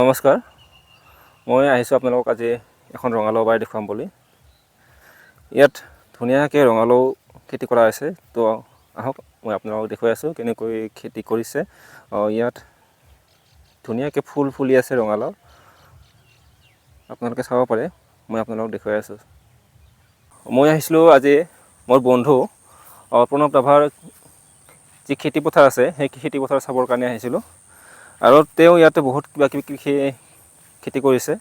নমস্কাৰ, মই আহিছোঁ আপোনালোকক আজি এখন ৰঙালাও বাৰী দেখুৱাম বুলি। ইয়াত ধুনীয়াকৈ ৰঙালাও খেতি কৰা হৈছে। তো আহক মই আপোনালোকক দেখুৱাই আছোঁ কেনেকৈ খেতি কৰিছে। ইয়াত ধুনীয়াকৈ ফুল ফুলি আছে ৰঙালাও, আপোনালোকে চাব পাৰে। মই আপোনালোকক দেখুৱাই আছোঁ। মই আহিছিলোঁ আজি মোৰ বন্ধু প্ৰণৱ ৰাভাৰ যি খেতিপথাৰ আছে সেই খেতিপথাৰ চাবৰ কাৰণে আহিছিলোঁ। আৰু তেওঁ ইয়াতে বহুত কিবাকিবি কৃষি খেতি কৰিছে।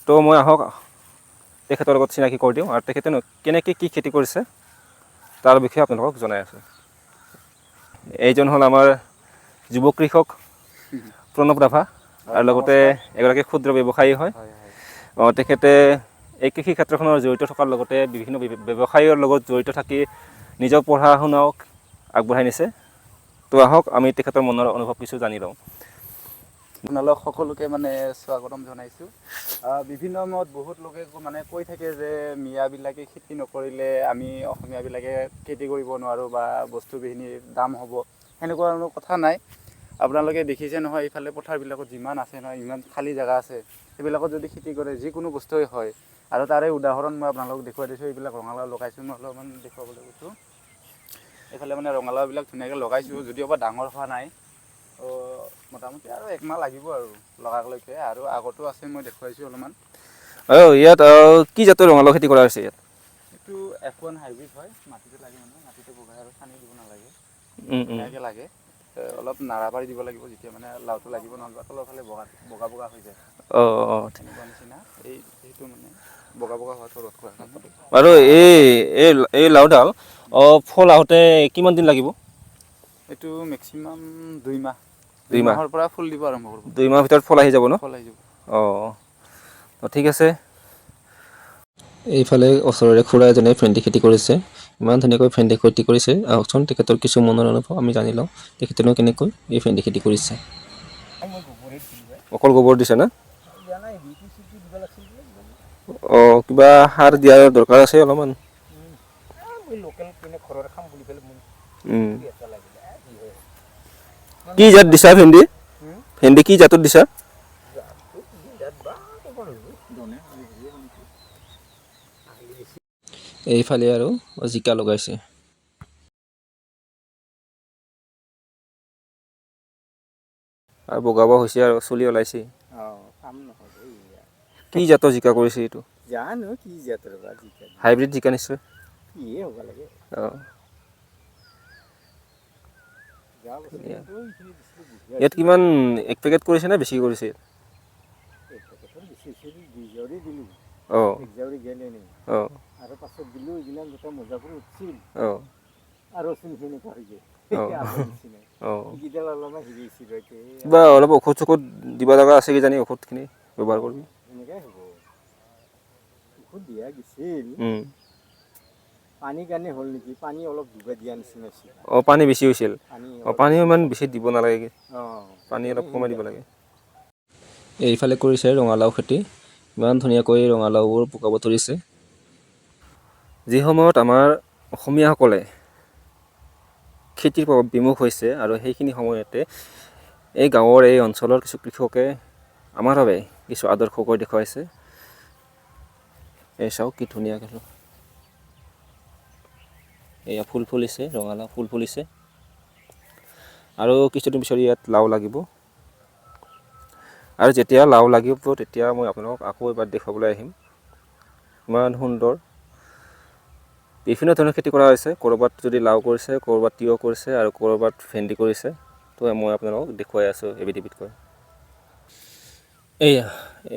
তো মই আহক তেখেতৰ লগত চিনাকি কৰি দিওঁ আৰু তেখেতে কেনেকৈ কি খেতি কৰিছে তাৰ বিষয়ে আপোনালোকক জনাই আছোঁ। এইজন হ'ল আমাৰ যুৱ কৃষক প্ৰণৱ ৰাভা, আৰু লগতে এগৰাকী ক্ষুদ্ৰ ব্যৱসায়ী হয়। তেখেতে এই কৃষি ক্ষেত্ৰখনৰ জড়িত থকাৰ লগতে বিভিন্ন ব্যৱসায়ৰ লগত জড়িত থাকি নিজৰ পঢ়া শুনাও আগবঢ়াই নিছে। তো আহক আমি তেখেতৰ মনৰ অনুভৱ কিছু জানি লওঁ। আপোনালোক সকলোকে স্বাগতম জনাইছোঁ। বিভিন্ন সময়ত বহুত লোকে কৈ থাকে যে মিয়াবিলাকে খেতি নকৰিলে আমি অসমীয়াবিলাকে খেতি কৰিব নোৱাৰোঁ বা বস্তুখিনিৰ দাম হ'ব, সেনেকুৱা কোনো কথা নাই। আপোনালোকে দেখিছে নহয়, এইফালে পথাৰবিলাকত যিমান আছে নহয়, ইমান খালী জেগা আছে, সেইবিলাকত যদি খেতি কৰে যিকোনো বস্তুৱেই হয়। আৰু তাৰে উদাহৰণ মই আপোনালোকক দেখুৱাই দিছোঁ। এইবিলাক ৰঙালাও লগাইছোঁ, মই অলপমান দেখুৱাবলৈ কৈছোঁ। এইফালে ৰঙালাওবিলাক ধুনীয়াকৈ লগাইছোঁ, যদিওবা ডাঙৰ হোৱা নাই। মোটামুটি আৰু একমাহ লাগিব আৰু লগালৈকে, আৰু আগতো আছে, মই দেখুৱাইছোঁ অলপমান। ইয়াত কি জাতৰ ৰঙালাও খেতি কৰা হৈছে? ইয়াত এইটো F1 হাইব্ৰিড হয়। মাটিতে লাগে, মাটিতে বগাই আৰু সানি দিব নালাগে, ধুনীয়াকৈ লাগে। অলপ নাৰা পাৰি দিব লাগিব, যেতিয়া লাওটো লাগিব, নহ'লে তলৰ ফালে বগা বগা হৈ যায়। এনেকুৱা নিচিনা এইটো বগা বগা হোৱাটো ৰোধ কৰাৰ কাৰণে। আৰু এই লাওডাল ফল আহোঁতে কিমান দিন লাগিব? এইটো মেক্সিমাম 2 মাহ। 2 2 মাহ? মাহৰ পৰা ফুল দিব আৰম্ভ কৰিব। 2 মাহৰ ভিতৰত ফল আহি যাব ন? ফল আহি যাব। ঠিক আছে। এইফালে ওচৰৰে খুৰা এজনে ভেন্দি খেতি কৰিছে। ইমান ধুনীয়াকৈ ভেন্দি খেতি কৰিছে। আহকচোন তেখেতৰ কিছু মনৰ অনুভৱ আমি জানি লওঁ, তেখেতেনো কেনেকৈ এই ভেন্দি খেতি কৰিছে। অকল গোবৰ দিছে না? কিবা সাৰ দিয়াৰ দৰকাৰ আছে অলপমান। কি জাত দিছা ভেন্দি? ভেন্দি কি জাতত দিছা? এইফালে আৰু জিকা লগাইছে। আৰু বগাব হৈছে আৰু চুলি ওলাইছে। কি জাতৰ জিকা কৰিছে এইটো? জানো কি জাতৰ বা জিকা। হাইব্ৰিড জিকা নিশ্চয়। কিয়ে হ'ব লাগে। ইয়াত কিমান 1 পেকেট কৰিছে নে বেছি কৰিছে? আৰু পাছত দিলোঁ, এইবিলাক গোটেই মজাবোৰ উঠিছিল অঁ আৰু চোনখিনি পৰি যায়। কিবা অলপ ঔষধ চৌষধ দিব লগা আছে কিজানি, ঔষধখিনি ব্যৱহাৰ কৰিবি। এনেকৈ হ'ব, ঔষধ দিয়া গৈছিল। পানী কাৰণে হ'ল নেকি, পানী অলপ ডুবাই দিয়া নিচিনা হৈছিল। পানী বেছি হৈছিল। পানীও ইমান বেছি দিব নালাগে, পানী অলপ কমাই দিব লাগে। এইফালে কৰিছে ৰঙালাও খেতি। ইমান ধুনীয়াকৈ ৰঙালাওবোৰ পকাব ধৰিছে। যি সময়ত আমাৰ অসমীয়াসকলে খেতিৰ পৰা বিমুখ হৈছে, আৰু সেইখিনি সময়তে এই গাঁৱৰ এই অঞ্চলৰ কিছু কৃষকে আমাৰ বাবে কিছু আদৰ্শ কৰি দেখুৱাইছে। এই চাওক কি ধুনীয়াকৈ, এয়া ফুল ফুলিছে, ৰঙালাও ফুল ফুলিছে। আৰু কিছুদিন পিছত ইয়াত লাও লাগিব। আৰু যেতিয়া লাও লাগিব তেতিয়া মই আপোনালোকক আকৌ এবাৰ দেখুৱাবলৈ আহিম। ইমান সুন্দৰ বিভিন্ন ধৰণৰ খেতি কৰা হৈছে। ক'ৰবাত যদি লাও কৰিছে, ক'ৰবাত তিয়ঁহ কৰিছে, আৰু ক'ৰবাত ভেন্দি কৰিছে। তো মই আপোনালোকক দেখুৱাই আছোঁ এবিধ এবিধকৈ।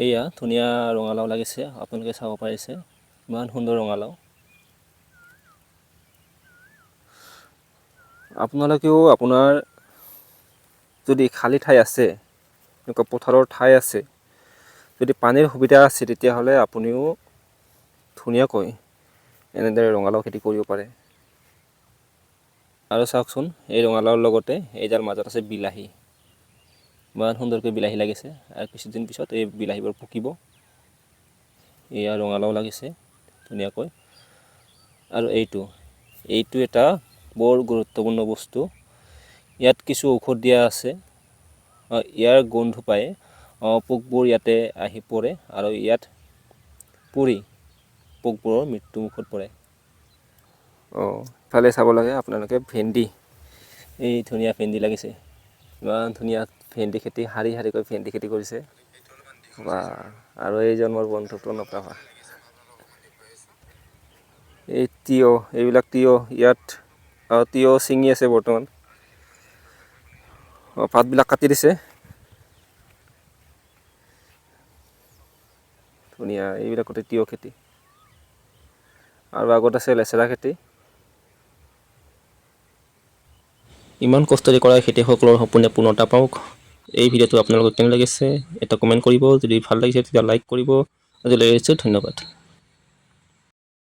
এয়া ধুনীয়া ৰঙালাও লাগিছে, আপোনালোকে চাব পাৰিছে। ইমান সুন্দৰ ৰঙালাও। আপোনালোকেও আপোনাৰ যদি খালী ঠাই আছে, এনেকুৱা পথাৰৰ ঠাই আছে, যদি পানীৰ সুবিধা আছে, তেতিয়াহ'লে আপুনিও ধুনীয়াকৈ এনেদৰে ৰঙালাও খেতি কৰিব পাৰে। আৰু চাওকচোন, এই ৰঙালাওৰ লগতে এইডাল মাজত আছে বিলাহী। ইমান সুন্দৰকৈ বিলাহী লাগিছে, আৰু কিছুদিন পিছত এই বিলাহীবোৰ পকিব। এয়া ৰঙালাও লাগিছে ধুনীয়াকৈ। আৰু এইটো এটা বৰ গুৰুত্বপূৰ্ণ বস্তু। ইয়াত কিছু ঔষধ দিয়া আছে। ইয়াৰ গোন্ধ পাই পোকবোৰ ইয়াতে আহি পৰে আৰু ইয়াত পৰি পোকবোৰৰ মৃত্যুমুখত পৰে। ইফালে চাব লাগে আপোনালোকে ভেন্দি, এই ধুনীয়া ভেন্দি লাগিছে, ইমান ধুনীয়া ভেন্দি খেতি, শাৰী শাৰীকৈ ভেন্দি খেতি কৰিছে বা। আৰু এইজন মোৰ বন্ধু প্ৰণৱ ৰাভা। এই তিয়হ, এইবিলাক তিয়হ, ইয়াত তিয়হ ছিঙি আছে বৰ্তমান। পাতবিলাক কাটি দিছে, ধুনীয়া। এইবিলাক গোটেই তিয়হ খেতি। আৰু আগত আছে লেচেৰা খেতি। ইমান কষ্টৰে কৰা খেতিয়কসকলৰ সপোনে পূৰ্ণতা পাওক। এই ভিডিঅ'টো আপোনালোকক কেনে লাগিছে এটা কমেণ্ট কৰিব। যদি ভাল লাগিছে তেতিয়া লাইক কৰিব। আজিলৈ এৰিছোঁ, ধন্যবাদ।